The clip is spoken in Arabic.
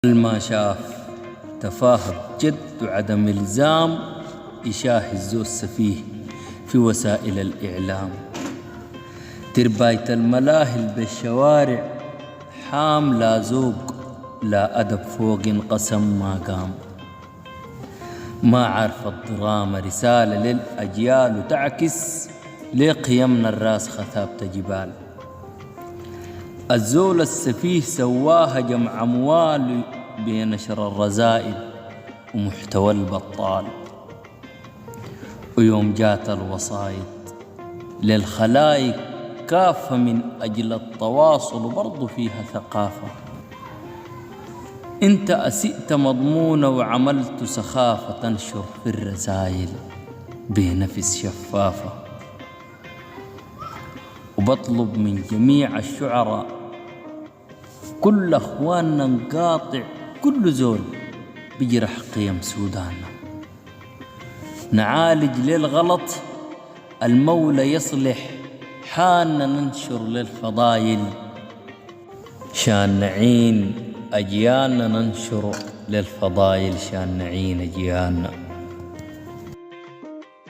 ما شاف تفاهة جد وعدم إلزام يشاهز السفيه في وسائل الإعلام. ترباية الملاهي بالشوارع حام لا ذوق لا أدب فوق انقسم ما قام. ما عارف الدراما رسالة للأجيال وتعكس لقيمنا الراسخة ثابتة جبال. الزول السفيه سواها جمع أموال بنشر الرذائل ومحتوى البطال. ويوم جات الوسايط للخلايق كافة من أجل التواصل وبرضو فيها ثقافة. انت أسئت مضمونة وعملت سخافة تنشر في الرسائل بنفس شفافة. وبطلب من جميع الشعراء كل أخواننا نقاطع كل زول بجرح قيم سوداننا. نعالج للغلط المولى يصلح حالنا، ننشر للفضايل شان نعين أجيالنا، ننشر للفضايل شان نعين أجيالنا.